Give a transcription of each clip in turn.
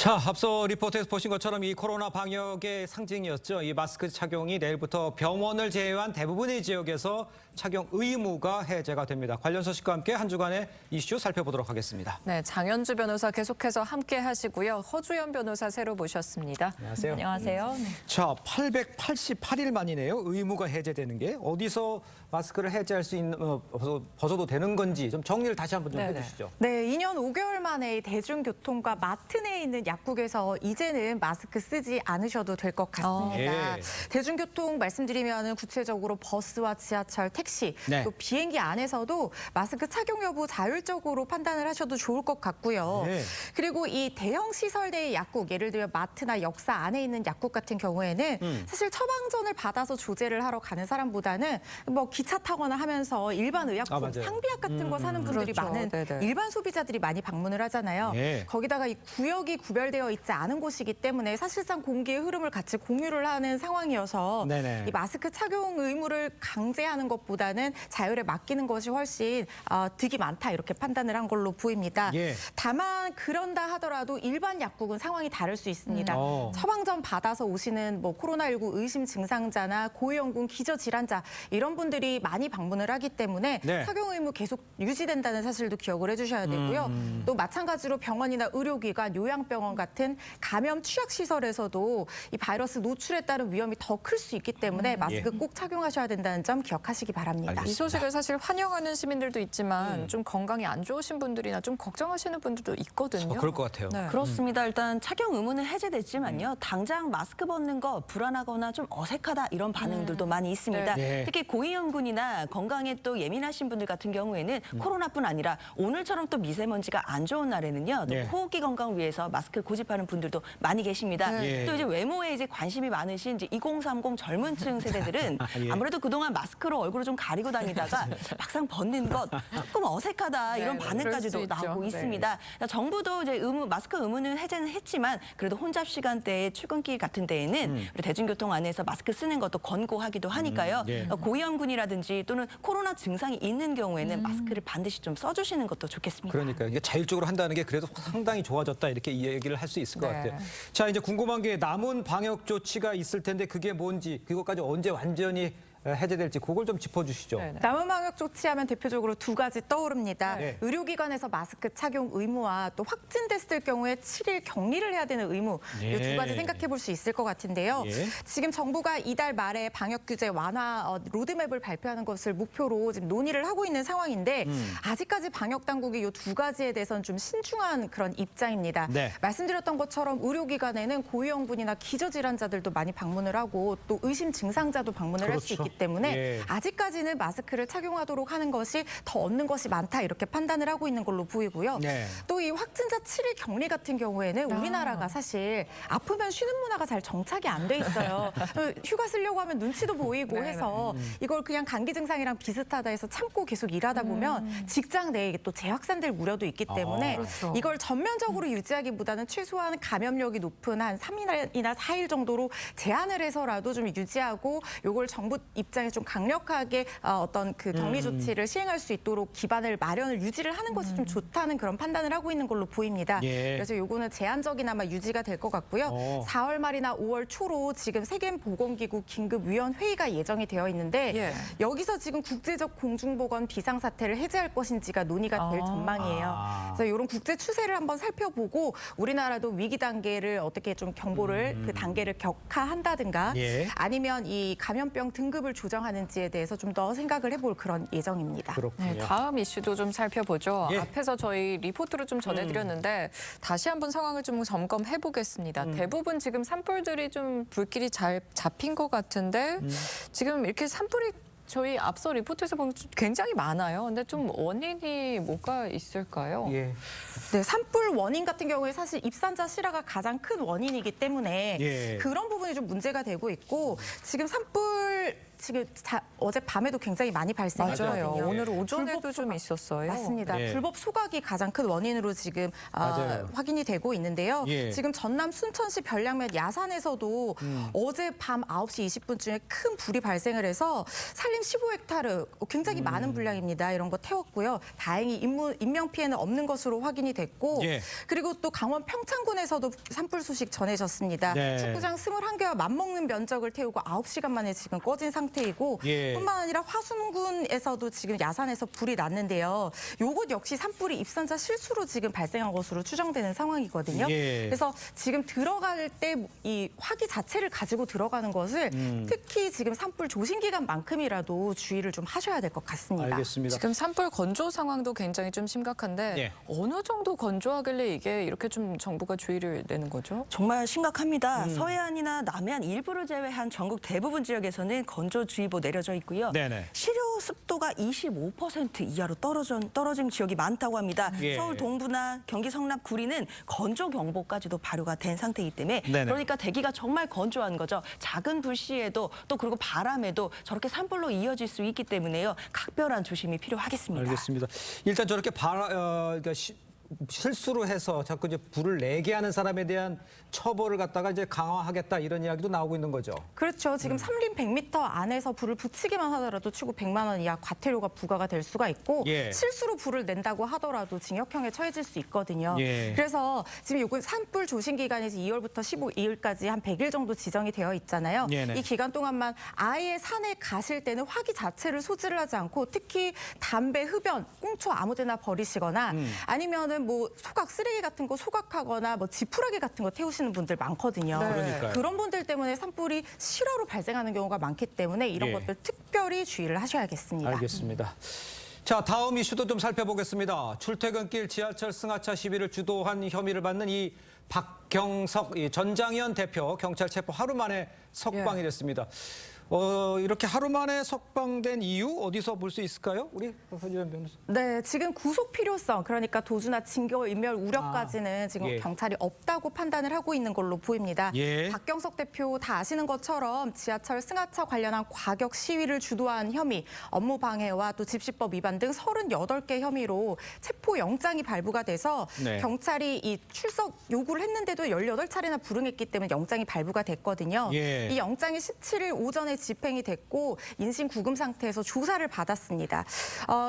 자, 앞서 리포트에서 보신 것처럼 이 코로나 방역의 상징이었죠. 이 마스크 착용이 내일부터 병원을 제외한 대부분의 지역에서 착용 의무가 해제가 됩니다. 관련 소식과 함께 한 주간의 이슈 살펴보도록 하겠습니다. 네, 장현주 변호사 계속해서 함께 하시고요. 허주연 변호사 새로 모셨습니다. 안녕하세요. 안녕하세요. 네. 자, 888일 만이네요. 의무가 해제되는 게. 어디서 마스크를 해제할 수 있는, 벗어도 되는 건지 좀 정리를 다시 한번 좀 해주시죠. 네, 2년 5개월 만에 대중교통과 마트 내에 있는 약국에서 이제는 마스크 쓰지 않으셔도 될 것 같습니다. 예. 대중교통 말씀드리면 구체적으로 버스와 지하철, 택시, 네. 또 비행기 안에서도 마스크 착용 여부 자율적으로 판단을 하셔도 좋을 것 같고요. 네. 그리고 이 대형 시설 내의 약국, 예를 들면 마트나 역사 안에 있는 약국 같은 경우에는 사실 처방전을 받아서 조제를 하러 가는 사람보다는 뭐 기차 타거나 하면서 일반 의약품, 맞아요. 상비약 같은 거 사는 분들이 그렇죠. 많은 네네. 일반 소비자들이 많이 방문을 하잖아요. 예. 거기다가 이 구역이 구별되어 있지 않은 곳이기 때문에 사실상 공기의 흐름을 같이 공유를 하는 상황이어서 네네. 이 마스크 착용 의무를 강제하는 것보다는 자율에 맡기는 것이 훨씬 득이 많다 이렇게 판단을 한 걸로 보입니다. 예. 다만 그런다 하더라도 일반 약국은 상황이 다를 수 있습니다. 처방전 받아서 오시는 뭐 코로나19 의심 증상자나 고위험군 기저질환자 이런 분들이 많이 방문을 하기 때문에 네. 착용 의무 계속 유지된다는 사실도 기억을 해주셔야 되고요. 또 마찬가지로 병원이나 의료기관, 요양병원 같은 감염 취약시설에서도 이 바이러스 노출에 따른 위험이 더 클 수 있기 때문에 마스크 꼭 착용하셔야 된다는 점 기억하시기 바랍니다. 알겠습니다. 이 소식을 사실 환영하는 시민들도 있지만 좀 건강이 안 좋으신 분들이나 좀 걱정하시는 분들도 있거든요. 그럴 것 같아요. 네. 그렇습니다. 일단 착용 의무는 해제됐지만요. 당장 마스크 벗는 거 불안하거나 좀 어색하다 이런 반응들도 많이 있습니다. 네. 특히 고위험군이나 건강에 또 예민하신 분들 같은 경우에는 코로나뿐 아니라 오늘처럼 또 미세먼지가 안 좋은 날에는요. 또 네. 호흡기 건강 위해서 마스크 고집하는 분들도 많이 계십니다. 네. 또 이제 외모에 이제 관심이 많으신 이제 2030 젊은층 세대들은 예. 아무래도 그동안 마스크로 얼굴을 좀 가리고 다니다가 막상 벗는 것 조금 어색하다 이런 네, 반응까지도 그럴 수 있죠. 나오고 네. 있습니다. 정부도 이제 마스크 의무는 해제는 했지만 그래도 혼잡 시간대에 출근길 같은 데에는 우리 대중교통 안에서 마스크 쓰는 것도 권고하기도 하니까요. 예. 고위험군이라든지 또는 코로나 증상이 있는 경우에는 마스크를 반드시 좀 써주시는 것도 좋겠습니다. 그러니까 이게 자율적으로 한다는 게 그래도 상당히 좋아졌다 이렇게 이 얘기를 할 수 있을 것 네. 같아요. 자, 이제 궁금한 게 남은 방역 조치가 있을 텐데 그게 뭔지 그것까지 언제 완전히 해제될지 그걸 좀 짚어주시죠. 네네. 남은 방역 조치하면 대표적으로 두 가지 떠오릅니다. 네. 의료기관에서 마스크 착용 의무와 또 확진됐을 경우에 7일 격리를 해야 되는 의무 이 네. 두 가지 생각해 볼 수 있을 것 같은데요. 예. 지금 정부가 이달 말에 방역 규제 완화 로드맵을 발표하는 것을 목표로 지금 논의를 하고 있는 상황인데 아직까지 방역 당국이 이 두 가지에 대해서는 좀 신중한 그런 입장입니다. 네. 말씀드렸던 것처럼 의료기관에는 고위험군이나 기저질환자들도 많이 방문을 하고 또 의심 증상자도 방문을 할 수 그렇죠. 있기 때문에 예. 아직까지는 마스크를 착용하도록 하는 것이 더 얻는 것이 많다 이렇게 판단을 하고 있는 걸로 보이고요. 네. 또 이 확진자 7일 격리 같은 경우에는 우리나라가 사실 아프면 쉬는 문화가 잘 정착이 안 돼 있어요. 휴가 쓰려고 하면 눈치도 보이고 네, 해서 이걸 그냥 감기 증상이랑 비슷하다 해서 참고 계속 일하다 보면 직장 내에 또 재확산될 우려도 있기 때문에 그렇죠. 이걸 전면적으로 유지하기보다는 최소한 감염력이 높은 한 3일이나 4일 정도로 제한을 해서라도 좀 유지하고 이걸 정부 입장에 좀 강력하게 어떤 그 격리 조치를 시행할 수 있도록 기반을 마련을 유지를 하는 것이 좀 좋다는 그런 판단을 하고 있는 걸로 보입니다. 예. 그래서 요거는 제한적이나마 유지가 될 것 같고요. 4월 말이나 5월 초로 지금 세계보건기구 긴급위원 회의가 예정이 되어 있는데 예. 여기서 지금 국제적 공중보건 비상사태를 해제할 것인지가 논의가 될 전망이에요. 그래서 이런 국제 추세를 한번 살펴보고 우리나라도 위기 단계를 어떻게 좀 경보를 그 단계를 격하한다든가 예. 아니면 이 감염병 등급을 조정하는지에 대해서 좀 더 생각을 해볼 그런 예정입니다. 그렇군요. 네, 다음 이슈도 좀 살펴보죠. 예. 앞에서 저희 리포트로 좀 전해드렸는데 다시 한번 상황을 좀 점검해 보겠습니다. 대부분 지금 산불들이 좀 불길이 잘 잡힌 것 같은데 지금 이렇게 산불이 저희 앞서 리포트에서 보면 좀 굉장히 많아요. 근데 좀 원인이 뭐가 있을까요? 예. 네, 산불 원인 같은 경우에 사실 입산자 실화가 가장 큰 원인이기 때문에 예. 그런 부분이 좀 문제가 되고 있고 지금 산불 지금 어제 밤에도 굉장히 많이 발생했거든요. 맞아요. 오늘 오전에도 불법 좀 있었어요. 맞습니다. 예. 불법 소각이 가장 큰 원인으로 지금 맞아요. 확인이 되고 있는데요. 예. 지금 전남 순천시 별량면 야산에서도 어제 밤 9시 20분쯤에 큰 불이 발생을 해서 산림 15헥타르 굉장히 많은 분량입니다. 이런 거 태웠고요. 다행히 인명 피해는 없는 것으로 확인이 됐고 예. 그리고 또 강원 평창군에서도 산불 소식 전해졌습니다. 네. 축구장 21개와 맞먹는 면적을 태우고 9시간 만에 지금 꺼진 상태이고 예. 뿐만 아니라 화순군에서도 지금 야산에서 불이 났는데요. 요것 역시 산불이 입산자 실수로 지금 발생한 것으로 추정되는 상황이거든요. 예. 그래서 지금 들어갈 때 이 화기 자체를 가지고 들어가는 것을 특히 지금 산불 조심 기간만큼이라도 주의를 좀 하셔야 될 것 같습니다. 알겠습니다. 지금 산불 건조 상황도 굉장히 좀 심각한데 예. 어느 정도 건조하길래 이게 이렇게 좀 정부가 주의를 내는 거죠? 정말 심각합니다. 서해안이나 남해안 일부를 제외한 전국 대부분 지역에서는 건조주의보 내려져 있고요. 네네. 실효 습도가 25% 이하로 떨어진 지역이 많다고 합니다. 예. 서울 동부나 경기 성남 구리는 건조 경보까지도 발효가 된 상태이기 때문에 네네. 그러니까 대기가 정말 건조한 거죠. 작은 불씨에도 또 그리고 바람에도 저렇게 산불로 이어질 수 있기 때문에요. 각별한 조심이 필요하겠습니다. 알겠습니다. 일단 저렇게 그러니까 실수로 해서 자꾸 이제 불을 내게 하는 사람에 대한 처벌을 갖다가 이제 강화하겠다 이런 이야기도 나오고 있는 거죠. 그렇죠. 지금 삼림 100m 안에서 불을 붙이기만 하더라도 최고 100만 원 이하 과태료가 부과가 될 수가 있고 예. 실수로 불을 낸다고 하더라도 징역형에 처해질 수 있거든요. 예. 그래서 지금 요건 산불 조심 기간이 2월부터 15일까지 한 100일 정도 지정이 되어 있잖아요. 네네. 이 기간 동안만 아예 산에 가실 때는 화기 자체를 소지를 하지 않고 특히 담배, 흡연, 꽁초 아무데나 버리시거나 아니면은 뭐 소각 쓰레기 같은 거 소각하거나 뭐 지푸라기 같은 거 태우시는 분들 많거든요. 네. 그러니까요. 그런 분들 때문에 산불이 실화로 발생하는 경우가 많기 때문에 이런 예. 것들 특별히 주의를 하셔야겠습니다. 알겠습니다. 자, 다음 이슈도 좀 살펴보겠습니다. 출퇴근길 지하철 승하차 시위를 주도한 혐의를 받는 이 박경석 전장현 대표 경찰 체포 하루 만에 석방이 됐습니다. 이렇게 하루 만에 석방된 이유 어디서 볼 수 있을까요? 우리 박선주현 변호사. 네, 지금 구속 필요성, 그러니까 도주나 징계 인멸 우려까지는 지금 예. 경찰이 없다고 판단을 하고 있는 걸로 보입니다. 예. 박경석 대표 다 아시는 것처럼 지하철 승하차 관련한 과격 시위를 주도한 혐의, 업무 방해와 또 집시법 위반 등 38개 혐의로 체포 영장이 발부가 돼서 네. 경찰이 이 출석 요구를 했는데도 18차례나 불응했기 때문에 영장이 발부가 됐거든요. 예. 이 영장이 17일 오전에 집행이 됐고 인신 구금 상태에서 조사를 받았습니다.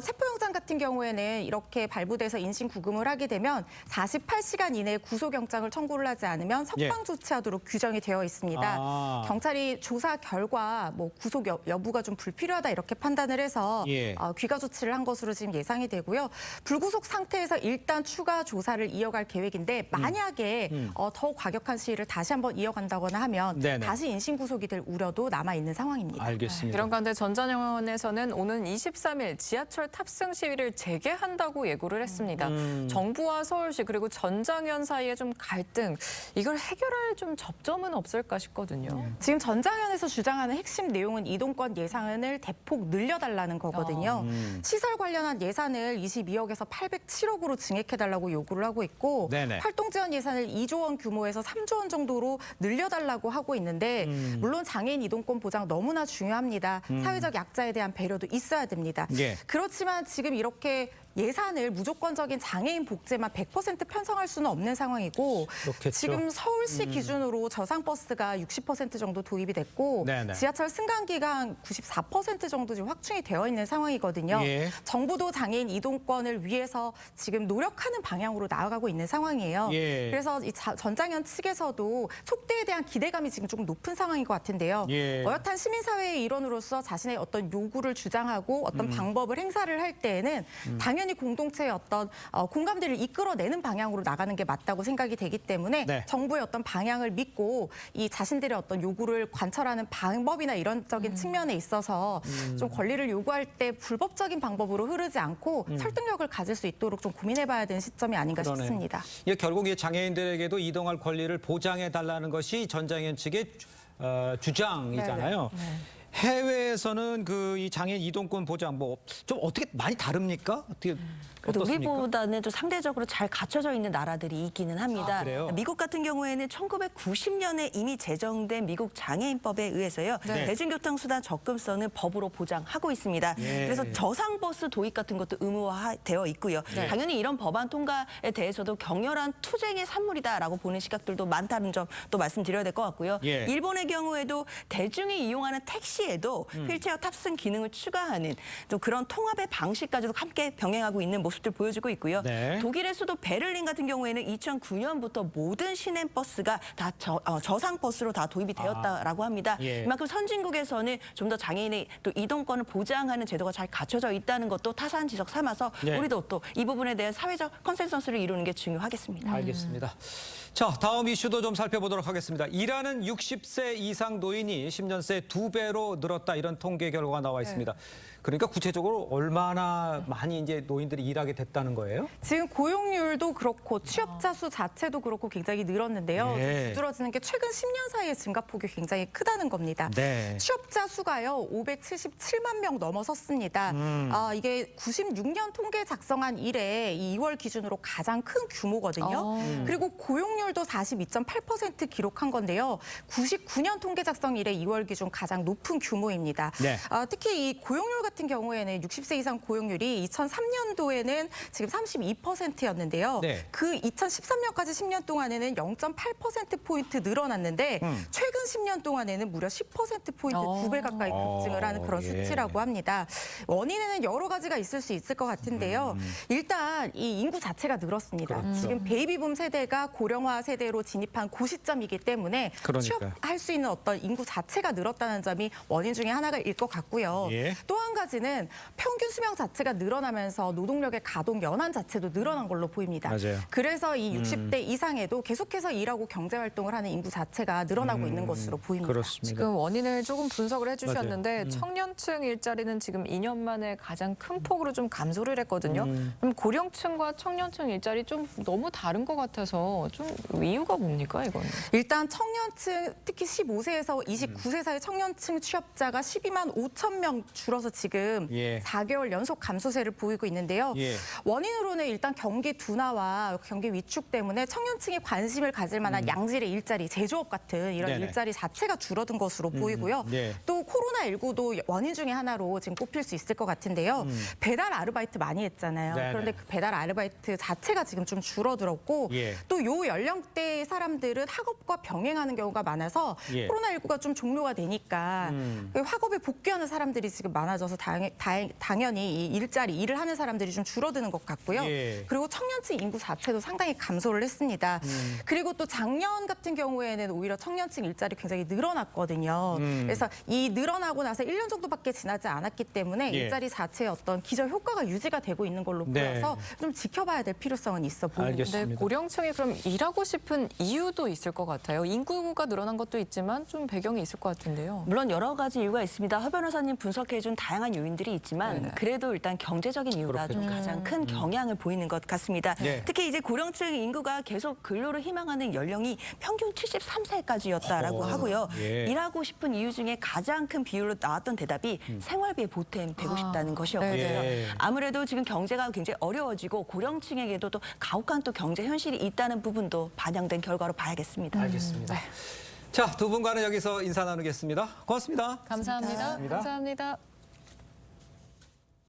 체포영장 같은 경우에는 이렇게 발부돼서 인신 구금을 하게 되면 48시간 이내에 구속영장을 청구를 하지 않으면 석방 조치하도록 규정이 되어 있습니다. 아. 경찰이 조사 결과 뭐 구속 여부가 좀 불필요하다 이렇게 판단을 해서 예. 귀가 조치를 한 것으로 지금 예상이 되고요. 불구속 상태에서 일단 추가 조사를 이어갈 계획인데 만약에 더 과격한 시위를 다시 한번 이어간다거나 하면 네네. 다시 인신 구속이 될 우려도 남아 있는 상황입니다. 알겠습니다. 이런 가운데 전장현에서는 오는 23일 지하철 탑승 시위를 재개한다고 예고를 했습니다. 정부와 서울시 그리고 전장현 사이에 좀 갈등, 이걸 해결할 좀 접점은 없을까 싶거든요. 지금 전장현에서 주장하는 핵심 내용은 이동권 예산을 대폭 늘려달라는 거거든요. 시설 관련한 예산을 22억에서 807억으로 증액해달라고 요구를 하고 있고 네네. 활동 지원 예산을 2조 원 규모에서 3조 원 정도로 늘려달라고 하고 있는데 물론 장애인 이동권 보장 너무나 중요합니다. 사회적 약자에 대한 배려도 있어야 됩니다. 예. 그렇지만 지금 이렇게 예산을 무조건적인 장애인 복제만 100% 편성할 수는 없는 상황이고 그렇겠죠. 지금 서울시 기준으로 저상버스가 60% 정도 도입이 됐고 네네. 지하철 승강기가 94% 정도 지금 확충이 되어 있는 상황이거든요. 예. 정부도 장애인 이동권을 위해서 지금 노력하는 방향으로 나아가고 있는 상황이에요. 예. 그래서 이 전장현 측에서도 속대에 대한 기대감이 지금 조금 높은 상황인 것 같은데요. 예. 어엿한 시민사회의 일원으로서 자신의 어떤 요구를 주장하고 어떤 방법을 행사를 할 때에는 당연히 공동체의 어떤 공감대를 이끌어내는 방향으로 나가는 게 맞다고 생각이 되기 때문에 네. 정부의 어떤 방향을 믿고 이 자신들의 어떤 요구를 관철하는 방법이나 이런적인 측면에 있어서 좀 권리를 요구할 때 불법적인 방법으로 흐르지 않고 설득력을 가질 수 있도록 좀 고민해봐야 되는 시점이 아닌가 그러네요. 싶습니다. 이게 결국 이 장애인들에게도 이동할 권리를 보장해 달라는 것이 전장현 측의 주장이잖아요. 해외에서는 그 이 장애인 이동권 보장 뭐 좀 어떻게 많이 다릅니까? 어떻게 그래도 어떻습니까? 우리보다는 좀 상대적으로 잘 갖춰져 있는 나라들이 있기는 합니다. 아, 그래요? 미국 같은 경우에는 1990년에 이미 제정된 미국 장애인법에 의해서요. 네. 대중교통수단 접근성은 법으로 보장하고 있습니다. 예. 그래서 저상버스 도입 같은 것도 의무화되어 있고요. 네. 당연히 이런 법안 통과에 대해서도 격렬한 투쟁의 산물이다라고 보는 시각들도 많다는 점 또 말씀드려야 될 것 같고요. 예. 일본의 경우에도 대중이 이용하는 택시에도 휠체어 탑승 기능을 추가하는 또 그런 통합의 방식까지도 함께 병행하고 있는 모습들 보여주고 있고요. 네. 독일의 수도 베를린 같은 경우에는 2009년부터 모든 시내버스가 다 저상버스로 다 도입이 되었다라고 합니다. 예. 이만큼 선진국에서는 좀 더 장애인의 또 이동권을 보장하는 제도가 잘 갖춰져 있다는 것도 타산지석 삼아서 네. 우리도 또 이 부분에 대한 사회적 컨센서스를 이루는 게 중요하겠습니다. 알겠습니다. 자, 다음 이슈도 좀 살펴보도록 하겠습니다. 일하는 60세 이상 노인이 10년 새 2배로 늘었다 이런 통계 결과가 나와 있습니다. 그러니까 구체적으로 얼마나 많이 이제 노인들이 일하게 됐다는 거예요? 지금 고용률도 그렇고 취업자 수 자체도 그렇고 굉장히 늘었는데요. 네. 두드러지는 게 최근 10년 사이의 증가폭이 굉장히 크다는 겁니다. 네. 취업자 수가요 577만 명 넘어섰습니다. 이게 96년 통계 작성한 이래 이 2월 기준으로 가장 큰 규모거든요. 그리고 고용률도 42.8% 기록한 건데요. 99년 통계 작성 이래 2월 기준 가장 높은 규모입니다. 네. 특히 이 고용률 같은 경우에는 60세 이상 고용률이 2003년도에는 지금 32%였는데요. 네. 그 2013년까지 10년 동안에는 0.8%포인트 늘어났는데 최근 10년 동안에는 무려 10%포인트 2배 가까이 급증을 하는 그런 예. 수치라고 합니다. 원인에는 여러 가지가 있을 수 있을 것 같은데요. 일단 이 인구 자체가 늘었습니다. 그렇죠. 지금 베이비붐 세대가 고령화 세대로 진입한 그 시점이기 때문에 그러니까요. 취업할 수 있는 어떤 인구 자체가 늘었다는 점이 원인 중에 하나일 것 같고요. 예. 또 한 가지는 평균 수명 자체가 늘어나면서 노동력의 가동 연한 자체도 늘어난 걸로 보입니다. 맞아요. 그래서 이 60대 이상에도 계속해서 일하고 경제 활동을 하는 인구 자체가 늘어나고 있는 것으로 보입니다. 그렇습니다. 지금 원인을 조금 분석을 해주셨는데 청년층 일자리는 지금 2년 만에 가장 큰 폭으로 좀 감소를 했거든요. 그럼 고령층과 청년층 일자리 좀 너무 다른 것 같아서 좀 이유가 뭡니까 이건? 일단 청년층 특히 15세에서 29세 사이 청년층 취업자가 12만 5천 명 줄어서 지금 예. 4개월 연속 감소세를 보이고 있는데요. 예. 원인으로는 일단 경기 둔화와 경기 위축 때문에 청년층이 관심을 가질 만한 양질의 일자리, 제조업 같은 이런 네네. 일자리 자체가 줄어든 것으로 보이고요. 네. 또 코로나19도 원인 중에 하나로 지금 꼽힐 수 있을 것 같은데요. 배달 아르바이트 많이 했잖아요. 네네. 그런데 그 배달 아르바이트 자체가 지금 좀 줄어들었고 예. 또 요 연령대 사람들은 학업과 병행하는 경우가 많아서 예. 코로나19가 좀 종료가 되니까 학업에 복귀하는 사람들이 지금 많아져서 당연히 이 일을 하는 사람들이 좀 줄어드는 것 같고요. 예. 그리고 청년층 인구 자체도 상당히 감소를 했습니다. 그리고 또 작년 같은 경우에는 오히려 청년층 일자리 굉장히 늘어났거든요. 그래서 이 늘어나고 나서 1년 정도밖에 지나지 않았기 때문에 예. 일자리 자체의 어떤 기저 효과가 유지가 되고 있는 걸로 네. 보여서 좀 지켜봐야 될 필요성은 있어 보입니다. 알겠습니다. 근데 고령층이 그럼 일하고 싶은 이유도 있을 것 같아요. 인구가 늘어난 것도 있지만 좀 배경이 있을 것 같은데요. 물론 여러 가지 이유가 있습니다. 허 변호사님 분석해준 다양한 요인들이 있지만 네네. 그래도 일단 경제적인 이유가 좀 가장 큰 경향을 보이는 것 같습니다. 네. 특히 이제 고령층 인구가 계속 근로를 희망하는 연령이 평균 73세까지였다라고 하고요. 예. 일하고 싶은 이유 중에 가장 큰 비율로 나왔던 대답이 생활비에 보탬되고 싶다는 것이었거든요. 예. 아무래도 지금 경제가 굉장히 어려워지고 고령층에게도 또 가혹한 또 경제 현실이 있다는 부분도 반영된 결과로 봐야겠습니다. 알겠습니다. 자, 두 분과는 여기서 인사 나누겠습니다. 고맙습니다. 감사합니다. 감사합니다.